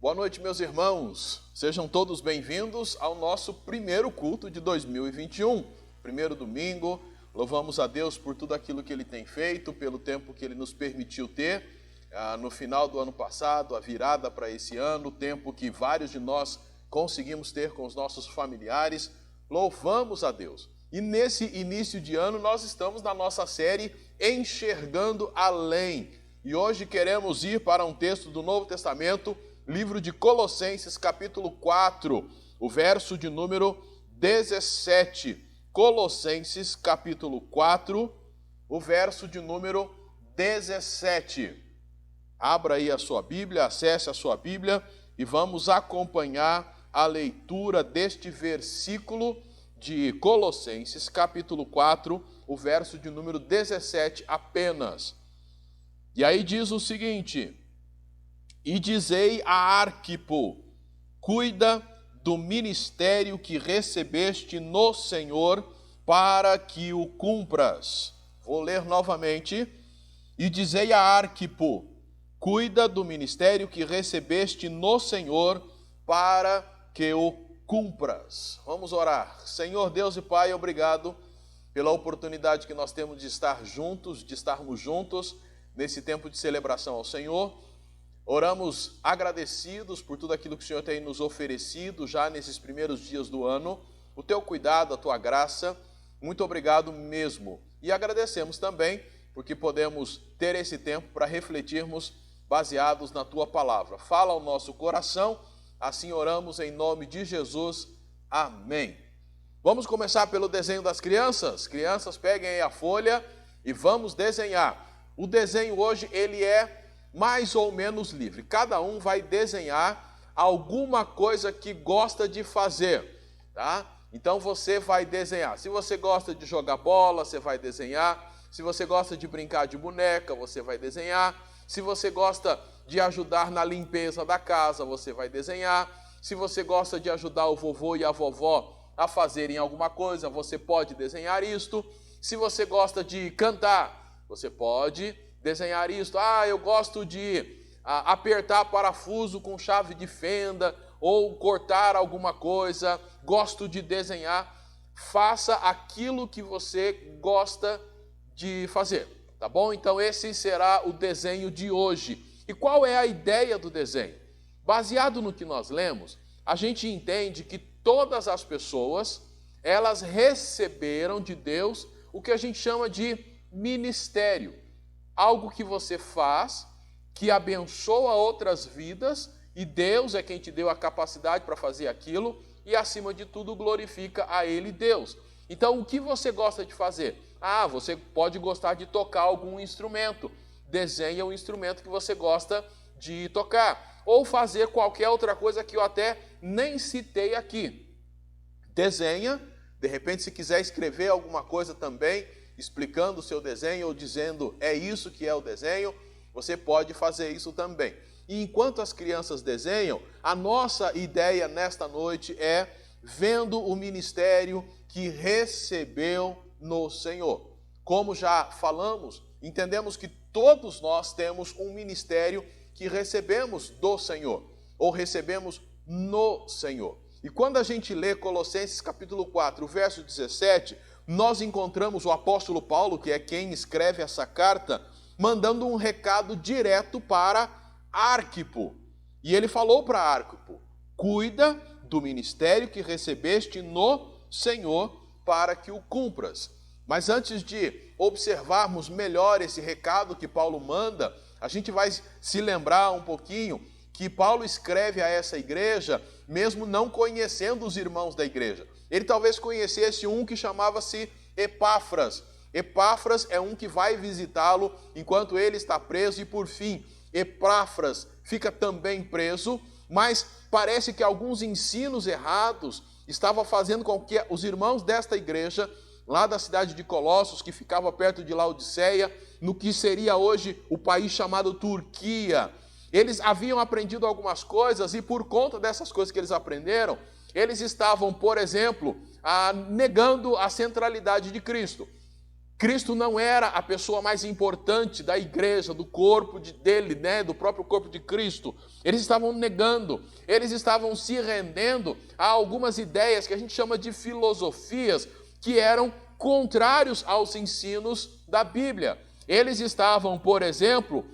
Boa noite, meus irmãos. Sejam todos bem-vindos ao nosso primeiro culto de 2021. Primeiro domingo, louvamos a Deus por tudo aquilo que Ele tem feito, pelo tempo que Ele nos permitiu ter. No final do ano passado, a virada para esse ano, o tempo que vários de nós conseguimos ter com os nossos familiares. Louvamos a Deus. E nesse início de ano, nós estamos na nossa série Enxergando Além. E hoje queremos ir para um texto do Novo Testamento, livro de Colossenses, capítulo 4, o verso de número 17. Colossenses, capítulo 4, o verso de número 17. Abra aí a sua Bíblia, acesse a sua Bíblia e vamos acompanhar a leitura deste versículo de Colossenses, capítulo 4, o verso de número 17 apenas. E aí diz o seguinte: e dizei a Arquipo, cuida do ministério que recebeste no Senhor, para que o cumpras. Vou ler novamente. E dizei a Arquipo, cuida do ministério que recebeste no Senhor, para que o cumpras. Vamos orar. Senhor Deus e Pai, obrigado pela oportunidade que nós temos de estar juntos, de estarmos juntos nesse tempo de celebração ao Senhor. Oramos agradecidos por tudo aquilo que o Senhor tem nos oferecido já nesses primeiros dias do ano, o teu cuidado, a tua graça. Muito obrigado mesmo. E agradecemos também porque podemos ter esse tempo para refletirmos baseados na tua palavra. Fala ao nosso coração, assim oramos em nome de Jesus. Amém. Vamos começar pelo desenho das crianças. Crianças, peguem aí a folha e vamos desenhar. O desenho hoje ele é mais ou menos livre. Cada um vai desenhar alguma coisa que gosta de fazer, tá? Então você vai desenhar. Se você gosta de jogar bola, você vai desenhar. Se você gosta de brincar de boneca, você vai desenhar. Se você gosta de ajudar na limpeza da casa, você vai desenhar. Se você gosta de ajudar o vovô e a vovó a fazerem alguma coisa, você pode desenhar isto. Se você gosta de cantar, você pode desenhar isto. Eu gosto de apertar parafuso com chave de fenda ou cortar alguma coisa, gosto de desenhar. Faça aquilo que você gosta de fazer, tá bom? Então esse será o desenho de hoje. E qual é a ideia do desenho? Baseado no que nós lemos, a gente entende que todas as pessoas, elas receberam de Deus o que a gente chama de ministério. Algo que você faz, que abençoa outras vidas, e Deus é quem te deu a capacidade para fazer aquilo, e acima de tudo glorifica a Ele, Deus. Então o que você gosta de fazer? Você pode gostar de tocar algum instrumento. Desenha o instrumento que você gosta de tocar. Ou fazer qualquer outra coisa que eu até nem citei aqui. Desenha, de repente se quiser escrever alguma coisa também, explicando o seu desenho ou dizendo é isso que é o desenho, você pode fazer isso também. E enquanto as crianças desenham, a nossa ideia nesta noite é vendo o ministério que recebeu no Senhor. Como já falamos, entendemos que todos nós temos um ministério que recebemos do Senhor, ou recebemos no Senhor. E quando a gente lê Colossenses capítulo 4, verso 17, nós encontramos o apóstolo Paulo, que é quem escreve essa carta, mandando um recado direto para Arquipo. E ele falou para Arquipo, cuida do ministério que recebeste no Senhor para que o cumpras. Mas antes de observarmos melhor esse recado que Paulo manda, a gente vai se lembrar um pouquinho que Paulo escreve a essa igreja, mesmo não conhecendo os irmãos da igreja. Ele talvez conhecesse um que chamava-se Epáfras. Epáfras é um que vai visitá-lo enquanto ele está preso e, por fim, Epáfras fica também preso, mas parece que alguns ensinos errados estavam fazendo com que os irmãos desta igreja, lá da cidade de Colossos, que ficava perto de Laodiceia, no que seria hoje o país chamado Turquia, eles haviam aprendido algumas coisas e por conta dessas coisas que eles aprenderam, eles estavam, por exemplo, negando a centralidade de Cristo. Cristo não era a pessoa mais importante da igreja, do corpo dele, do próprio corpo de Cristo. Eles estavam negando, eles estavam se rendendo a algumas ideias que a gente chama de filosofias, que eram contrários aos ensinos da Bíblia. Eles estavam, por exemplo,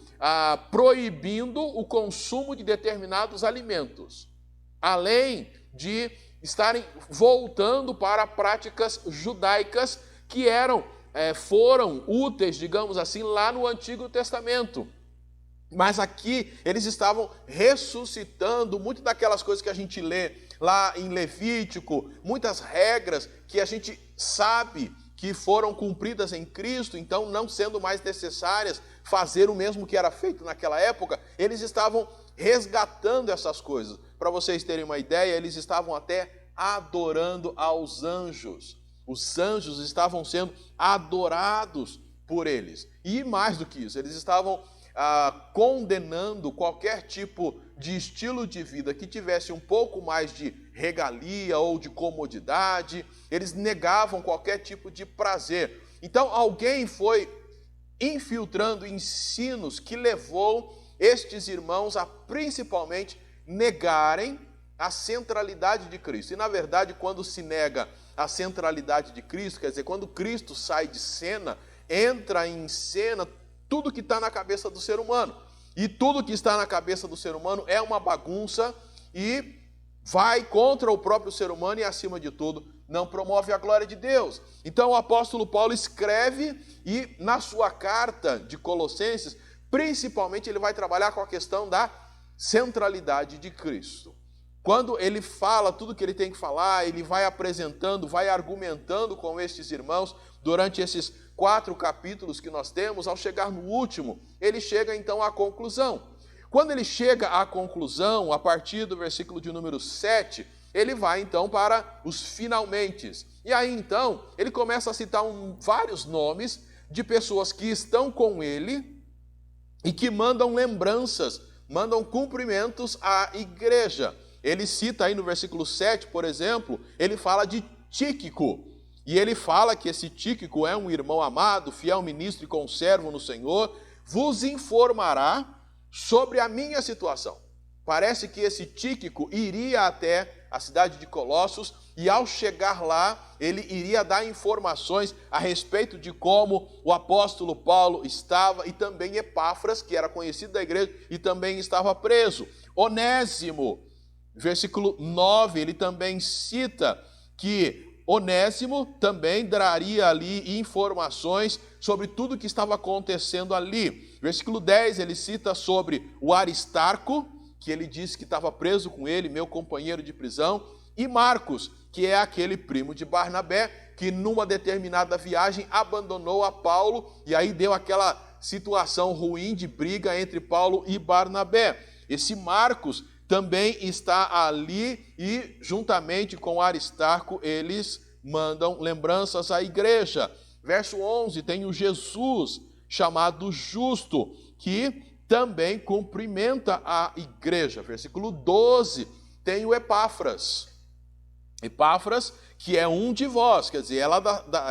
proibindo o consumo de determinados alimentos, além de estarem voltando para práticas judaicas que foram úteis, digamos assim, lá no Antigo Testamento. Mas aqui eles estavam ressuscitando muito daquelas coisas que a gente lê lá em Levítico, muitas regras que a gente sabe que foram cumpridas em Cristo, então não sendo mais necessárias fazer o mesmo que era feito naquela época, eles estavam resgatando essas coisas. Para vocês terem uma ideia, eles estavam até adorando aos anjos. Os anjos estavam sendo adorados por eles. E mais do que isso, eles estavam condenando qualquer tipo de estilo de vida que tivesse um pouco mais de regalia ou de comodidade. Eles negavam qualquer tipo de prazer. Então alguém foi infiltrando ensinos que levou estes irmãos a principalmente negarem a centralidade de Cristo. E na verdade, quando se nega a centralidade de Cristo, quer dizer, quando Cristo sai de cena, entra em cena tudo que está na cabeça do ser humano. E tudo que está na cabeça do ser humano é uma bagunça e vai contra o próprio ser humano e, acima de tudo, não promove a glória de Deus. Então o apóstolo Paulo escreve e na sua carta de Colossenses, principalmente ele vai trabalhar com a questão da centralidade de Cristo. Quando ele fala tudo que ele tem que falar, ele vai apresentando, vai argumentando com estes irmãos durante esses 4 capítulos que nós temos. Ao chegar no último, ele chega então à conclusão. Quando ele chega à conclusão, a partir do versículo de número 7, ele vai então para os finalmentes. E aí então, ele começa a citar vários nomes de pessoas que estão com ele e que mandam lembranças, mandam cumprimentos à igreja. Ele cita aí no versículo 7, por exemplo, ele fala de Tíquico. E ele fala que esse Tíquico é um irmão amado, fiel ministro e conservo no Senhor, vos informará sobre a minha situação. Parece que esse Tíquico iria até a cidade de Colossos e ao chegar lá, ele iria dar informações a respeito de como o apóstolo Paulo estava e também Epáfras, que era conhecido da igreja e também estava preso. Onésimo, versículo 9, ele também cita que Onésimo também daria ali informações sobre tudo que estava acontecendo ali. Versículo 10, ele cita sobre o Aristarco, que ele disse que estava preso com ele, meu companheiro de prisão, e Marcos, que é aquele primo de Barnabé, que numa determinada viagem abandonou a Paulo, e aí deu aquela situação ruim de briga entre Paulo e Barnabé. Esse Marcos também está ali e, juntamente com Aristarco, eles mandam lembranças à igreja. Verso 11, tem o Jesus, chamado Justo, que também cumprimenta a igreja. Versículo 12, tem o Epáfras. Epáfras, que é um de vós, quer dizer, ela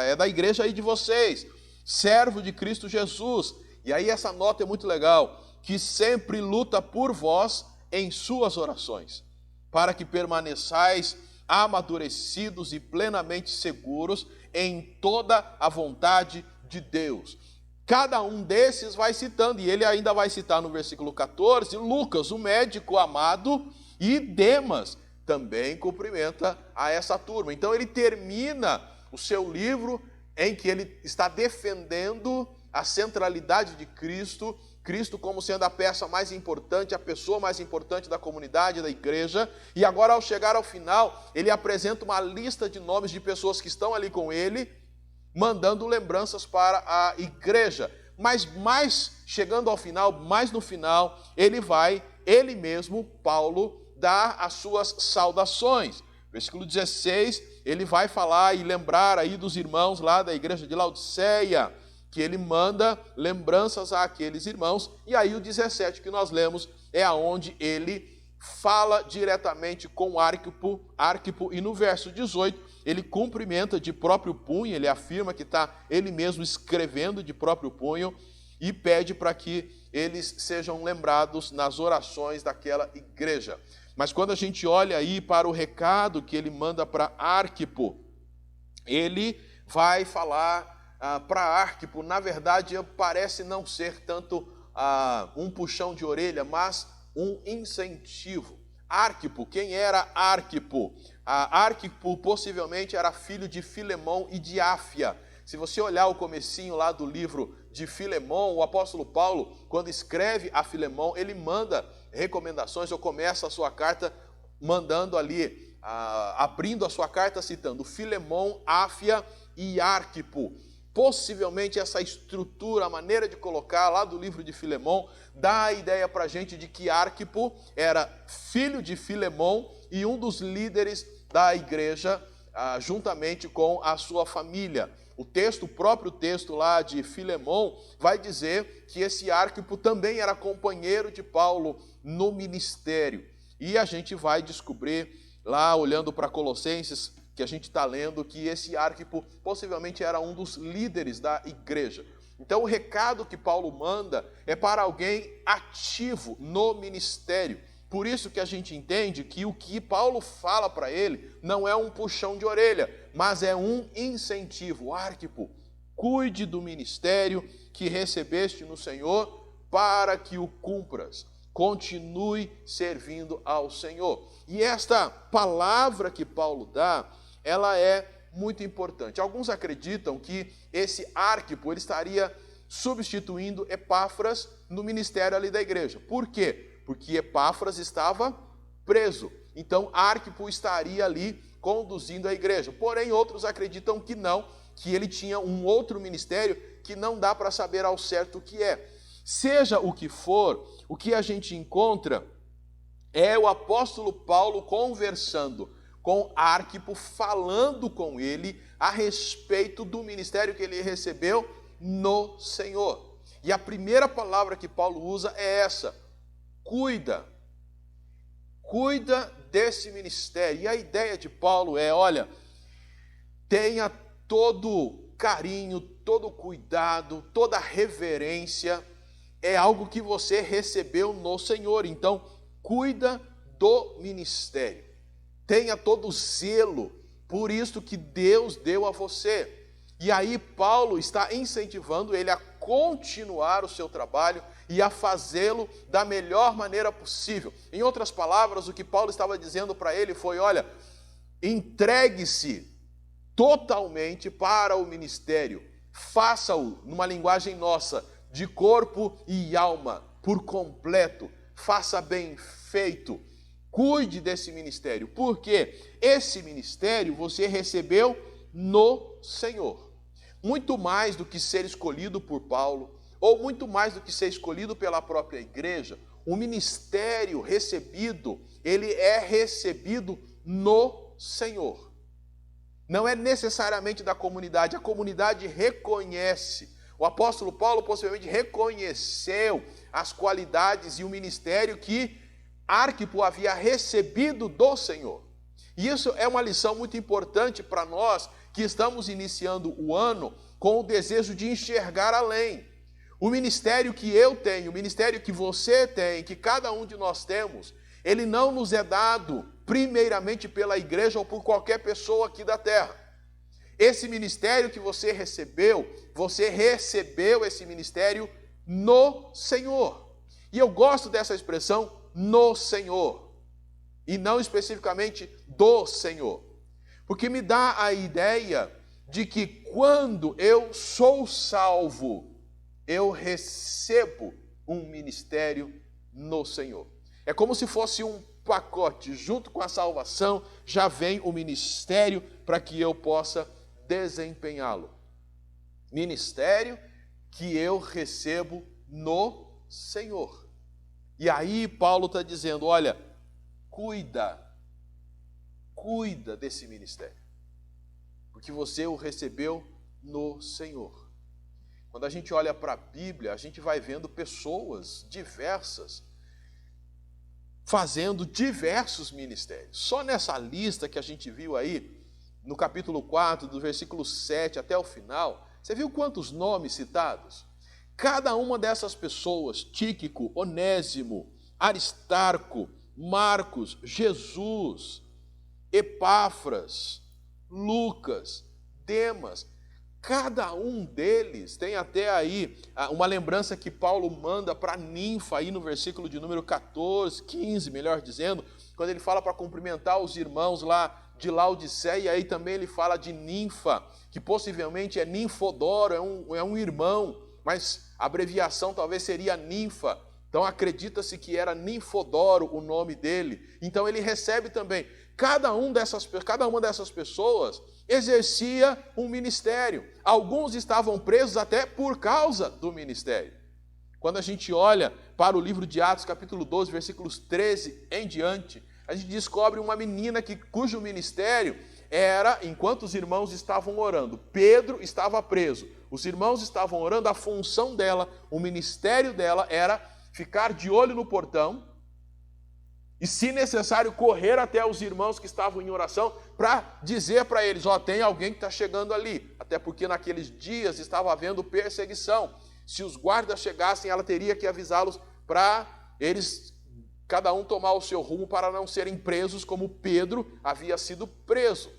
é da igreja aí de vocês, servo de Cristo Jesus. E aí essa nota é muito legal, que sempre luta por vós em suas orações, para que permaneçais amadurecidos e plenamente seguros em toda a vontade de Deus. Cada um desses vai citando, e ele ainda vai citar no versículo 14, Lucas, o médico amado, e Demas também cumprimenta a essa turma. Então ele termina o seu livro em que ele está defendendo a centralidade de Cristo, Cristo como sendo a peça mais importante, a pessoa mais importante da comunidade, da igreja. E agora, ao chegar ao final, ele apresenta uma lista de nomes de pessoas que estão ali com ele, mandando lembranças para a igreja. Mas chegando ao final, mais no final, ele mesmo, Paulo, dar as suas saudações. Versículo 16, ele vai falar e lembrar aí dos irmãos lá da igreja de Laodiceia, que ele manda lembranças àqueles irmãos. E aí o 17 que nós lemos é aonde ele fala diretamente com Arquipo, e no verso 18, ele cumprimenta de próprio punho, ele afirma que está ele mesmo escrevendo de próprio punho, e pede para que eles sejam lembrados nas orações daquela igreja. Mas quando a gente olha aí para o recado que ele manda para Arquipo, ele vai falar para Arquipo, na verdade parece não ser tanto um puxão de orelha, mas um incentivo. Arquipo, quem era Arquipo? Arquipo possivelmente era filho de Filemão e de Áfia. Se você olhar o comecinho lá do livro de Filemão, o apóstolo Paulo, quando escreve a Filemão, ele manda recomendações, ou começa a sua carta mandando ali, abrindo a sua carta citando Filemão, Áfia e Arquipo. Possivelmente essa estrutura, a maneira de colocar lá do livro de Filemão, dá a ideia para a gente de que Arquipo era filho de Filemão e um dos líderes da igreja, juntamente com a sua família. O próprio texto lá de Filemão, vai dizer que esse Arquipo também era companheiro de Paulo no ministério. E a gente vai descobrir lá, olhando para Colossenses, que a gente está lendo, que esse Arquipo possivelmente era um dos líderes da igreja. Então o recado que Paulo manda é para alguém ativo no ministério. Por isso que a gente entende que o que Paulo fala para ele não é um puxão de orelha, mas é um incentivo. Arquipo, cuide do ministério que recebeste no Senhor para que o cumpras. Continue servindo ao Senhor. E esta palavra que Paulo dá, ela é muito importante. Alguns acreditam que esse Arquipo ele estaria substituindo Epáfras no ministério ali da igreja. Por quê? Porque Epáfras estava preso. Então, Arquipo estaria ali conduzindo a igreja. Porém, outros acreditam que não, que ele tinha um outro ministério que não dá para saber ao certo o que é. Seja o que for, o que a gente encontra é o apóstolo Paulo conversando com Arquipo, falando com ele a respeito do ministério que ele recebeu no Senhor. E a primeira palavra que Paulo usa é essa: cuida desse ministério. E a ideia de Paulo é, olha, tenha todo carinho, todo cuidado, toda reverência, é algo que você recebeu no Senhor, então cuida do ministério. Tenha todo zelo por isso que Deus deu a você. E aí Paulo está incentivando ele a continuar o seu trabalho e a fazê-lo da melhor maneira possível. Em outras palavras, o que Paulo estava dizendo para ele foi, olha, entregue-se totalmente para o ministério. Faça-o, numa linguagem nossa, de corpo e alma, por completo. Faça bem feito. Cuide desse ministério, porque esse ministério você recebeu no Senhor. Muito mais do que ser escolhido por Paulo, ou muito mais do que ser escolhido pela própria igreja, o ministério recebido, ele é recebido no Senhor. Não é necessariamente da comunidade, a comunidade reconhece. O apóstolo Paulo possivelmente reconheceu as qualidades e o ministério que Arquipo havia recebido do Senhor. E isso é uma lição muito importante para nós que estamos iniciando o ano com o desejo de enxergar além. O ministério que eu tenho, o ministério que você tem, que cada um de nós temos, ele não nos é dado primeiramente pela igreja ou por qualquer pessoa aqui da terra. Esse ministério que você recebeu esse ministério no Senhor. E eu gosto dessa expressão, no Senhor, e não especificamente do Senhor, porque me dá a ideia de que quando eu sou salvo, eu recebo um ministério no Senhor. É como se fosse um pacote, junto com a salvação, já vem o ministério para que eu possa desempenhá-lo. Ministério que eu recebo no Senhor. E aí Paulo está dizendo, olha, cuida desse ministério, porque você o recebeu no Senhor. Quando a gente olha para a Bíblia, a gente vai vendo pessoas diversas fazendo diversos ministérios. Só nessa lista que a gente viu aí, no capítulo 4, do versículo 7 até o final, você viu quantos nomes citados? Cada uma dessas pessoas, Tíquico, Onésimo, Aristarco, Marcos, Jesus, Epáfras, Lucas, Demas, cada um deles tem até aí uma lembrança que Paulo manda para Ninfa, aí no versículo de número 14, 15, melhor dizendo, quando ele fala para cumprimentar os irmãos lá de Laodiceia, e aí também ele fala de Ninfa, que possivelmente é Ninfodoro, é um irmão, mas a abreviação talvez seria Ninfa. Então acredita-se que era Ninfodoro o nome dele. Então ele recebe também. Cada uma dessas pessoas exercia um ministério. Alguns estavam presos até por causa do ministério. Quando a gente olha para o livro de Atos, capítulo 12, versículos 13 em diante, a gente descobre uma menina cujo ministério era, enquanto os irmãos estavam orando, Pedro estava preso, os irmãos estavam orando, a função dela, o ministério dela era ficar de olho no portão e, se necessário, correr até os irmãos que estavam em oração para dizer para eles, tem alguém que está chegando ali, até porque naqueles dias estava havendo perseguição. Se os guardas chegassem, ela teria que avisá-los para eles, cada um tomar o seu rumo para não serem presos como Pedro havia sido preso.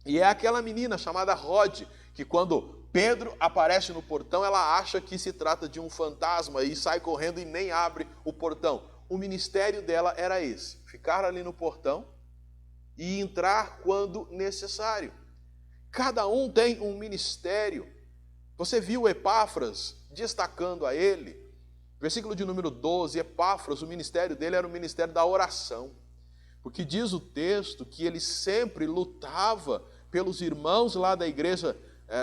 E é aquela menina chamada Rode, que quando Pedro aparece no portão, ela acha que se trata de um fantasma e sai correndo e nem abre o portão. O ministério dela era esse, ficar ali no portão e entrar quando necessário. Cada um tem um ministério. Você viu Epáfras destacando a ele? Versículo de número 12, Epáfras, o ministério dele era o ministério da oração. Porque diz o texto que ele sempre lutava pelos irmãos lá da igreja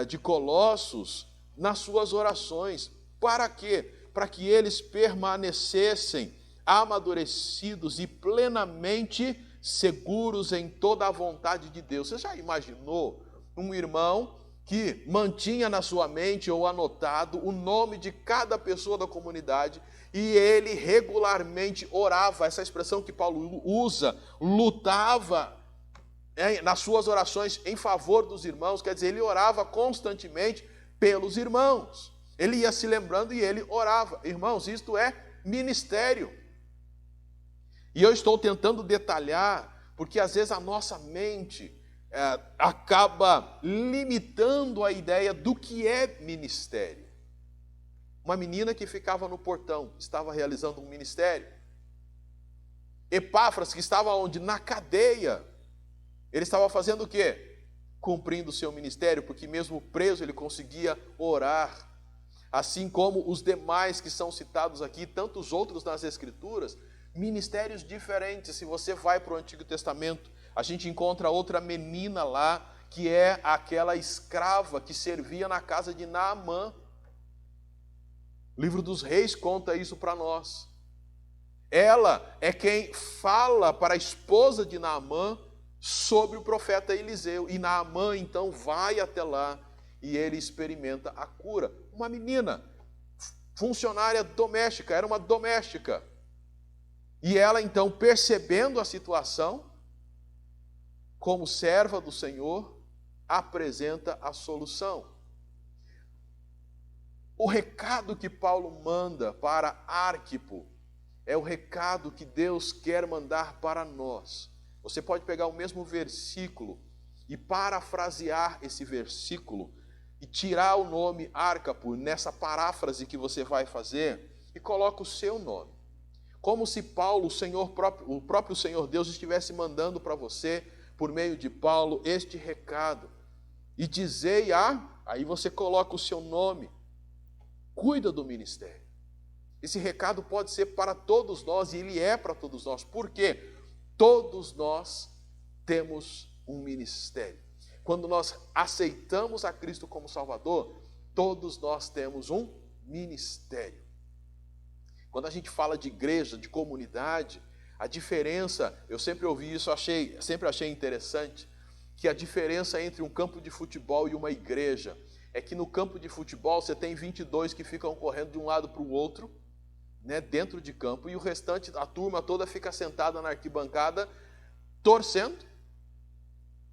de Colossos nas suas orações. Para quê? Para que eles permanecessem amadurecidos e plenamente seguros em toda a vontade de Deus. Você já imaginou um irmão que mantinha na sua mente ou anotado o nome de cada pessoa da comunidade e ele regularmente orava, essa expressão que Paulo usa, lutava nas suas orações em favor dos irmãos, quer dizer, ele orava constantemente pelos irmãos. Ele ia se lembrando e ele orava. Irmãos, isto é ministério. E eu estou tentando detalhar, porque às vezes a nossa mente acaba limitando a ideia do que é ministério. Uma menina que ficava no portão, estava realizando um ministério. Epáfras, que estava onde? Na cadeia. Ele estava fazendo o quê? Cumprindo o seu ministério, porque mesmo preso ele conseguia orar. Assim como os demais que são citados aqui, tantos outros nas Escrituras, ministérios diferentes. Se você vai para o Antigo Testamento, a gente encontra outra menina lá, que é aquela escrava que servia na casa de Naamã. O livro dos Reis conta isso para nós. Ela é quem fala para a esposa de Naamã sobre o profeta Eliseu. E Naamã, então, vai até lá e ele experimenta a cura. Uma menina, funcionária doméstica, era uma doméstica. E ela, então, percebendo a situação, como serva do Senhor, apresenta a solução. O recado que Paulo manda para Arquipo é o recado que Deus quer mandar para nós. Você pode pegar o mesmo versículo e parafrasear esse versículo e tirar o nome Arquipo nessa paráfrase que você vai fazer e coloca o seu nome. Como se Paulo, o próprio Senhor Deus, estivesse mandando para você, por meio de Paulo, este recado. E dizei aí você coloca o seu nome. Cuida do ministério. Esse recado pode ser para todos nós, e ele é para todos nós. Por quê? Todos nós temos um ministério. Quando nós aceitamos a Cristo como Salvador, todos nós temos um ministério. Quando a gente fala de igreja, de comunidade, a diferença, eu sempre ouvi isso, sempre achei interessante, que a diferença entre um campo de futebol e uma igreja é que no campo de futebol você tem 22 que ficam correndo de um lado para o outro, né, dentro de campo, e o restante, a turma toda fica sentada na arquibancada, torcendo,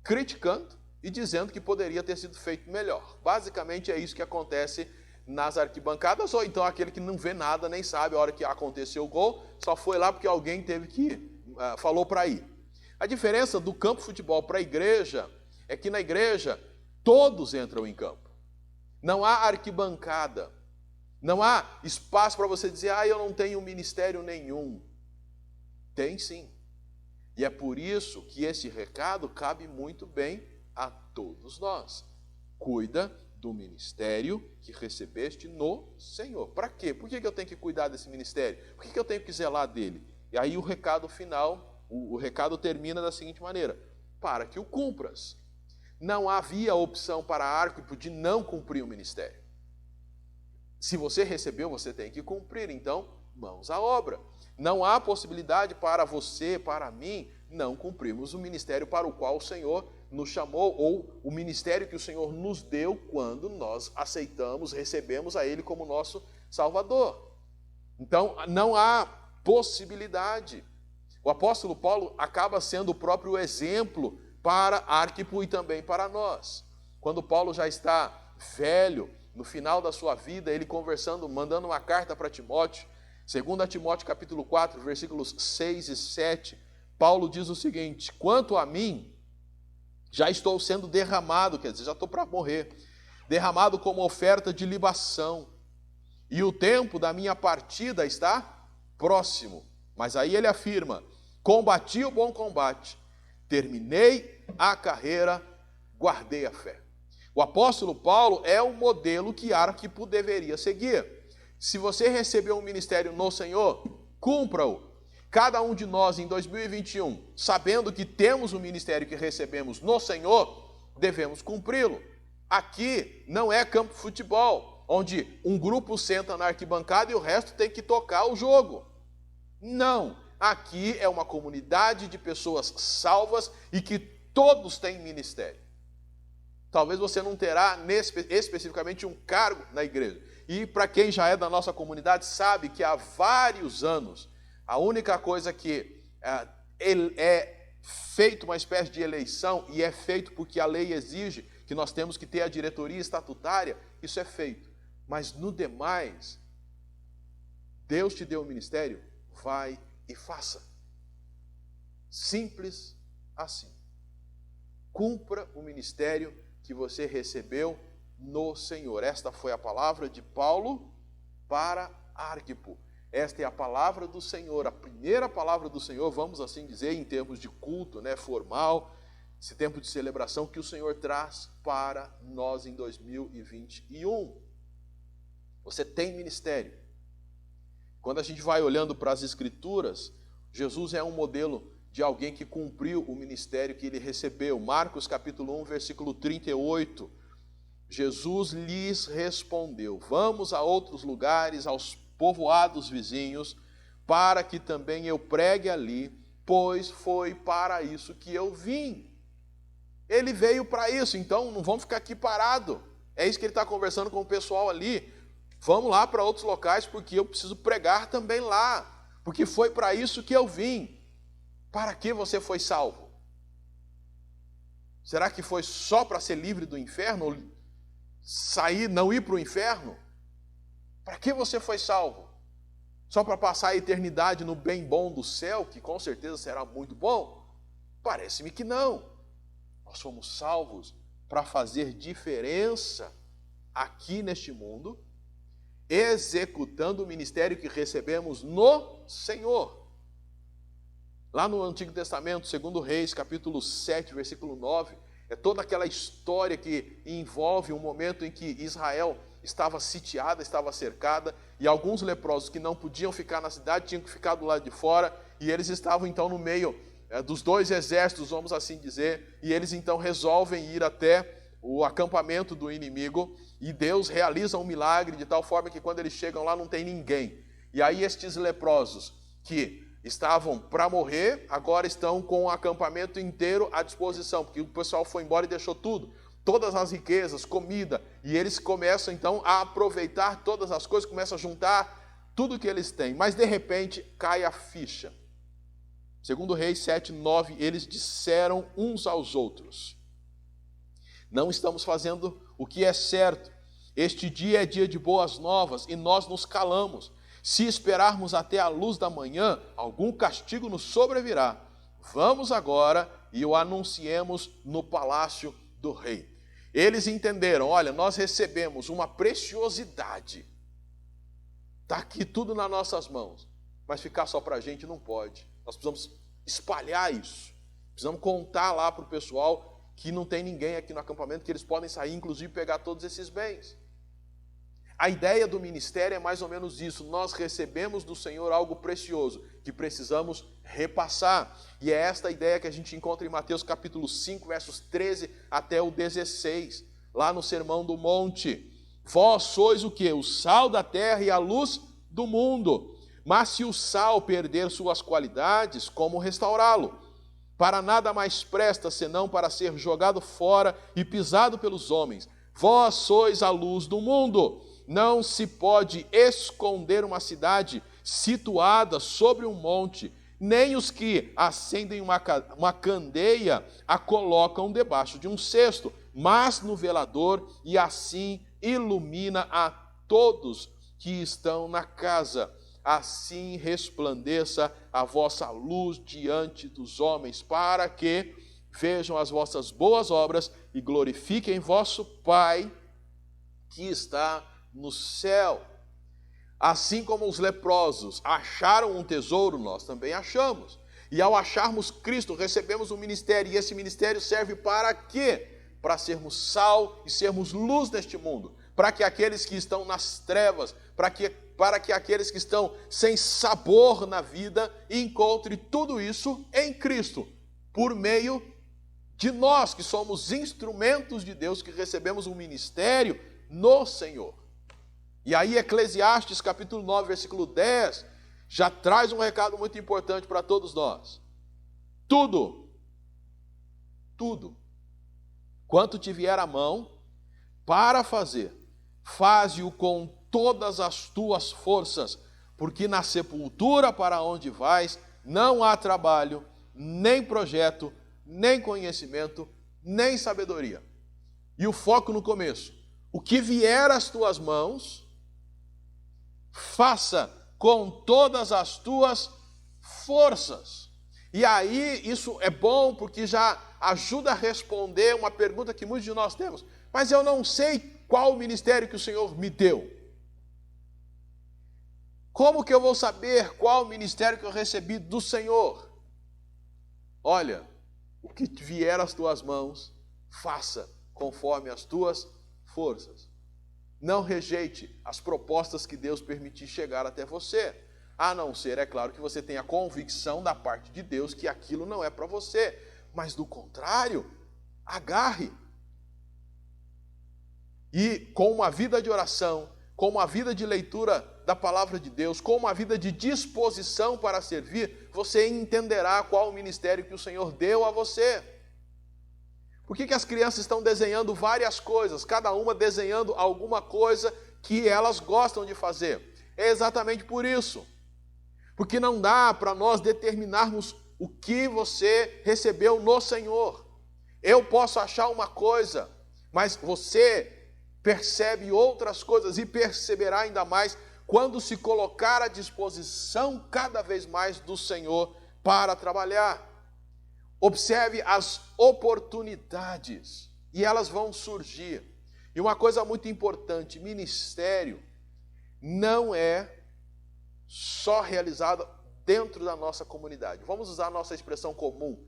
criticando e dizendo que poderia ter sido feito melhor. Basicamente é isso que acontece nas arquibancadas, ou então aquele que não vê nada, nem sabe a hora que aconteceu o gol, só foi lá porque alguém teve que ir, falou para ir. A diferença do campo de futebol para a igreja é que na igreja todos entram em campo. Não há arquibancada, não há espaço para você dizer, eu não tenho ministério nenhum. Tem sim. E é por isso que esse recado cabe muito bem a todos nós. Cuida do ministério que recebeste no Senhor. Para quê? Por que eu tenho que cuidar desse ministério? Por que eu tenho que zelar dele? E aí o recado final, o recado termina da seguinte maneira: para que o cumpras. Não havia opção para Arquipo de não cumprir o ministério. Se você recebeu, você tem que cumprir. Então, mãos à obra. Não há possibilidade para você, para mim, não cumprirmos o ministério para o qual o Senhor nos chamou, ou o ministério que o Senhor nos deu quando nós aceitamos, recebemos a Ele como nosso Salvador. Então, não há possibilidade. O apóstolo Paulo acaba sendo o próprio exemplo para Arquipo e também para nós. Quando Paulo já está velho, no final da sua vida, ele conversando, mandando uma carta para Timóteo, 2 Timóteo capítulo 4, versículos 6 e 7, Paulo diz o seguinte: quanto a mim, já estou sendo derramado, quer dizer, já estou para morrer, derramado como oferta de libação, e o tempo da minha partida está próximo. Mas aí ele afirma: combati o bom combate, terminei a carreira, guardei a fé. O apóstolo Paulo é o modelo que Arquipo deveria seguir. Se você recebeu um ministério no Senhor, cumpra-o. Cada um de nós em 2021, sabendo que temos um ministério que recebemos no Senhor, devemos cumpri-lo. Aqui não é campo de futebol, onde um grupo senta na arquibancada e o resto tem que tocar o jogo. Não, aqui é uma comunidade de pessoas salvas e que todos têm ministério. Talvez você não terá especificamente um cargo na igreja. E para quem já é da nossa comunidade, sabe que há vários anos, a única coisa que é feito uma espécie de eleição, e é feito porque a lei exige que nós temos que ter a diretoria estatutária, isso é feito. Mas no demais, Deus te deu o ministério, vai e faça. Simples assim. Cumpra o ministério que você recebeu no Senhor. Esta foi a palavra de Paulo para Arquipo. Esta é a palavra do Senhor, a primeira palavra do Senhor, vamos assim dizer, em termos de culto, formal, esse tempo de celebração que o Senhor traz para nós em 2021. Você tem ministério. Quando a gente vai olhando para as Escrituras, Jesus é um modelo de alguém que cumpriu o ministério que ele recebeu. Marcos capítulo 1, versículo 38. Jesus lhes respondeu: vamos a outros lugares, aos povoados vizinhos, para que também eu pregue ali, pois foi para isso que eu vim. Ele veio para isso, então não vamos ficar aqui parado. É isso que ele está conversando com o pessoal ali. Vamos lá para outros locais, porque eu preciso pregar também lá, porque foi para isso que eu vim. Para que você foi salvo? Será que foi só para ser livre do inferno? Ou sair, não ir para o inferno? Para que você foi salvo? Só para passar a eternidade no bem bom do céu, que com certeza será muito bom? Parece-me que não. Nós fomos salvos para fazer diferença aqui neste mundo, executando o ministério que recebemos no Senhor. Lá no Antigo Testamento, 2 Reis, capítulo 7, versículo 9, é toda aquela história que envolve um momento em que Israel estava sitiada, estava cercada, e alguns leprosos que não podiam ficar na cidade tinham que ficar do lado de fora, e eles estavam então no meio dos dois exércitos, vamos assim dizer, e eles então resolvem ir até o acampamento do inimigo, e Deus realiza um milagre de tal forma que quando eles chegam lá não tem ninguém. E aí estes leprosos que estavam para morrer, agora estão com o acampamento inteiro à disposição, porque o pessoal foi embora e deixou tudo, todas as riquezas, comida, e eles começam então a aproveitar todas as coisas, começam a juntar tudo que eles têm, mas de repente cai a ficha. Segundo Reis 7:9, eles disseram uns aos outros: não estamos fazendo o que é certo. Este dia é dia de boas novas e nós nos calamos. Se esperarmos até a luz da manhã, algum castigo nos sobrevirá. Vamos agora e o anunciemos no palácio do rei. Eles entenderam: olha, nós recebemos uma preciosidade. Está aqui tudo nas nossas mãos. Mas ficar só para a gente não pode. Nós precisamos espalhar isso. Precisamos contar lá para o pessoal que não tem ninguém aqui no acampamento, que eles podem sair, inclusive, pegar todos esses bens. A ideia do ministério é mais ou menos isso. Nós recebemos do Senhor algo precioso, que precisamos repassar. E é esta a ideia que a gente encontra em Mateus capítulo 5, versos 13 até o 16, lá no Sermão do Monte. Vós sois o quê? O sal da terra e a luz do mundo. Mas se o sal perder suas qualidades, como restaurá-lo? Para nada mais presta, senão para ser jogado fora e pisado pelos homens. Vós sois a luz do mundo. Não se pode esconder uma cidade situada sobre um monte, nem os que acendem uma candeia a colocam debaixo de um cesto, mas no velador, e assim ilumina a todos que estão na casa. Assim resplandeça a vossa luz diante dos homens, para que vejam as vossas boas obras e glorifiquem vosso Pai que está no céu. Assim como os leprosos acharam um tesouro, nós também achamos. E ao acharmos Cristo, recebemos um ministério, e esse ministério serve para quê? Para sermos sal e sermos luz neste mundo, para que aqueles que estão nas trevas, para que aqueles que estão sem sabor na vida encontrem tudo isso em Cristo, por meio de nós, que somos instrumentos de Deus, que recebemos um ministério no Senhor. E aí Eclesiastes capítulo 9, versículo 10, já traz um recado muito importante para todos nós. Tudo, quanto te vier à mão para fazer, faze-o com todas as tuas forças, porque na sepultura para onde vais não há trabalho, nem projeto, nem conhecimento, nem sabedoria. E o foco no começo: o que vier às tuas mãos, faça com todas as tuas forças. E aí isso é bom porque já ajuda a responder uma pergunta que muitos de nós temos. Mas eu não sei qual o ministério que o Senhor me deu. Como que eu vou saber qual o ministério que eu recebi do Senhor? Olha, o que vier às tuas mãos, faça conforme as tuas forças. Não rejeite as propostas que Deus permitir chegar até você, a não ser, é claro, que você tenha convicção da parte de Deus que aquilo não é para você, mas do contrário, agarre. E com uma vida de oração, com uma vida de leitura da palavra de Deus, com uma vida de disposição para servir, você entenderá qual o ministério que o Senhor deu a você. Por que as crianças estão desenhando várias coisas, cada uma desenhando alguma coisa que elas gostam de fazer? É exatamente por isso. Porque não dá para nós determinarmos o que você recebeu no Senhor. Eu posso achar uma coisa, mas você percebe outras coisas e perceberá ainda mais quando se colocar à disposição cada vez mais do Senhor para trabalhar. Observe as oportunidades e elas vão surgir. E uma coisa muito importante: ministério não é só realizado dentro da nossa comunidade. Vamos usar a nossa expressão comum.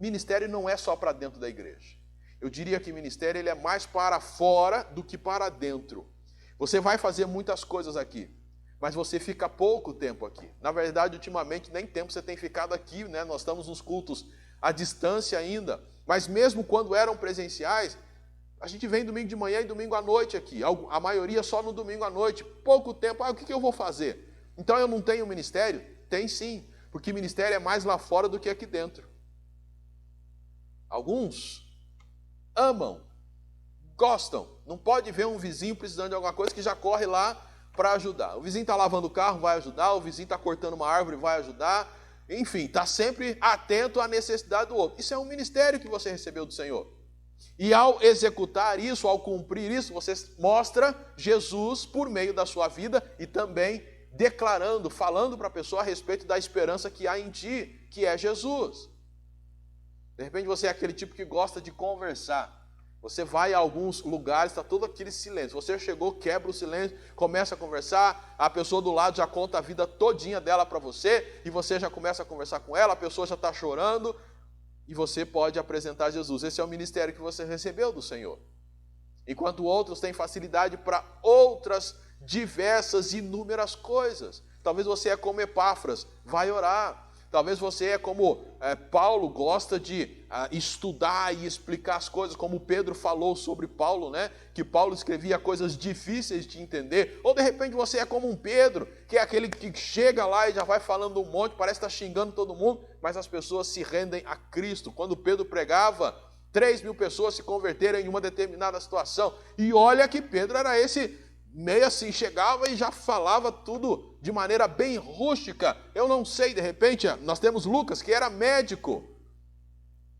Ministério não é só para dentro da igreja. Eu diria que ministério ele é mais para fora do que para dentro. Você vai fazer muitas coisas aqui, mas você fica pouco tempo aqui. Na verdade, ultimamente, nem tempo você tem ficado aqui, né? Nós estamos nos cultos à distância ainda, mas mesmo quando eram presenciais, a gente vem domingo de manhã e domingo à noite aqui, a maioria só no domingo à noite, pouco tempo. O que eu vou fazer? Então eu não tenho ministério? Tem sim, porque ministério é mais lá fora do que aqui dentro. Alguns amam, gostam, não pode ver um vizinho precisando de alguma coisa que já corre lá para ajudar. O vizinho está lavando o carro, vai ajudar. O vizinho está cortando uma árvore, vai ajudar. Enfim, está sempre atento à necessidade do outro. Isso é um ministério que você recebeu do Senhor. E ao executar isso, ao cumprir isso, você mostra Jesus por meio da sua vida e também declarando, falando para a pessoa a respeito da esperança que há em ti, que é Jesus. De repente você é aquele tipo que gosta de conversar. Você vai a alguns lugares, está todo aquele silêncio. Você chegou, quebra o silêncio, começa a conversar, a pessoa do lado já conta a vida todinha dela para você, e você já começa a conversar com ela, a pessoa já está chorando, e você pode apresentar Jesus. Esse é o ministério que você recebeu do Senhor. Enquanto outros têm facilidade para outras diversas, inúmeras coisas. Talvez você é como Epáfras, vai orar. Talvez você é como Paulo, gosta de estudar e explicar as coisas, como Pedro falou sobre Paulo, né? Que Paulo escrevia coisas difíceis de entender. Ou de repente você é como um Pedro, que é aquele que chega lá e já vai falando um monte, parece estar xingando todo mundo, mas as pessoas se rendem a Cristo. Quando Pedro pregava, 3.000 pessoas se converteram em uma determinada situação. E olha que Pedro era esse meio assim, chegava e já falava tudo de maneira bem rústica. Eu não sei, de repente, nós temos Lucas, que era médico,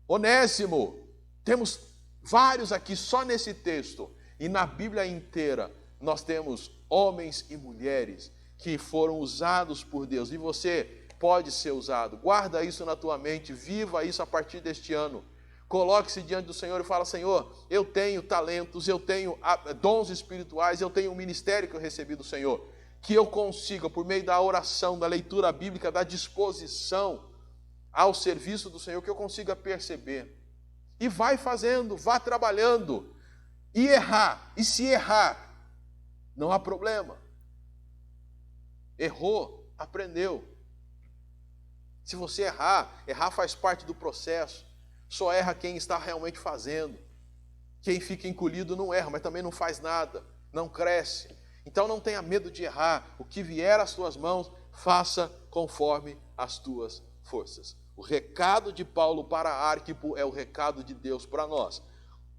Onésimo, temos vários aqui só nesse texto, e na Bíblia inteira nós temos homens e mulheres que foram usados por Deus, e você pode ser usado. Guarda isso na tua mente, viva isso a partir deste ano. Coloque-se diante do Senhor e fala: Senhor, eu tenho talentos, eu tenho dons espirituais, eu tenho um ministério que eu recebi do Senhor, que eu consiga, por meio da oração, da leitura bíblica, da disposição ao serviço do Senhor, que eu consiga perceber. E vai fazendo, vá trabalhando. E errar, e se errar, não há problema. Errou, aprendeu. Se você errar, errar faz parte do processo. Só erra quem está realmente fazendo. Quem fica encolhido não erra, mas também não faz nada, não cresce. Então não tenha medo de errar. O que vier às tuas mãos, faça conforme as tuas forças. O recado de Paulo para Arquipo é o recado de Deus para nós.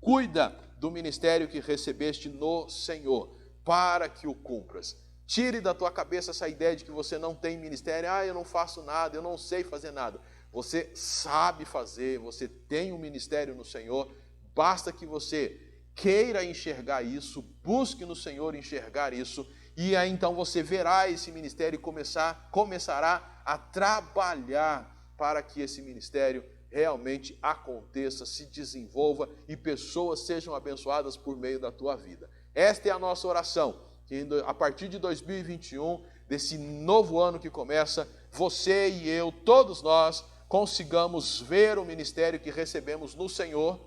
Cuida do ministério que recebeste no Senhor, para que o cumpras. Tire da tua cabeça essa ideia de que você não tem ministério. Eu não faço nada, eu não sei fazer nada. Você sabe fazer, você tem um ministério no Senhor, basta que você queira enxergar isso, busque no Senhor enxergar isso, e aí então você verá esse ministério e começará a trabalhar para que esse ministério realmente aconteça, se desenvolva e pessoas sejam abençoadas por meio da tua vida. Esta é a nossa oração, que a partir de 2021, desse novo ano que começa, você e eu, todos nós, consigamos ver o ministério que recebemos no Senhor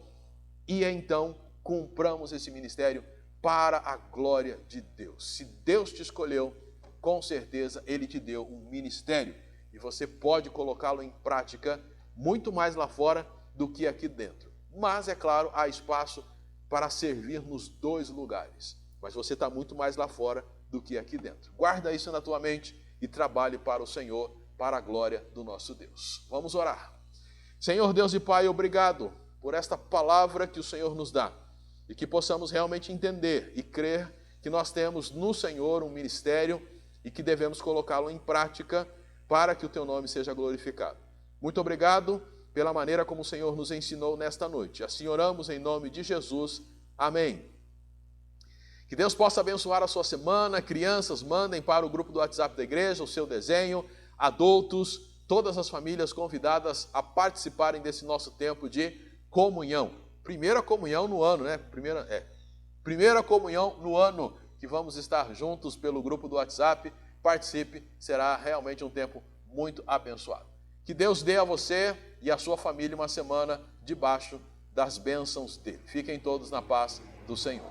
e então cumpramos esse ministério para a glória de Deus. Se Deus te escolheu, com certeza Ele te deu um ministério e você pode colocá-lo em prática muito mais lá fora do que aqui dentro. Mas, é claro, há espaço para servir nos dois lugares, mas você está muito mais lá fora do que aqui dentro. Guarda isso na tua mente e trabalhe para o Senhor, para a glória do nosso Deus. Vamos orar. Senhor Deus e Pai, obrigado por esta palavra que o Senhor nos dá e que possamos realmente entender e crer que nós temos no Senhor um ministério e que devemos colocá-lo em prática para que o Teu nome seja glorificado. Muito obrigado pela maneira como o Senhor nos ensinou nesta noite. Assim oramos em nome de Jesus. Amém. Que Deus possa abençoar a sua semana. Crianças, mandem para o grupo do WhatsApp da igreja o seu desenho. Adultos, todas as famílias convidadas a participarem desse nosso tempo de comunhão. Primeira comunhão no ano, né? Primeira comunhão no ano que vamos estar juntos pelo grupo do WhatsApp. Participe, será realmente um tempo muito abençoado. Que Deus dê a você e a sua família uma semana debaixo das bênçãos dele. Fiquem todos na paz do Senhor.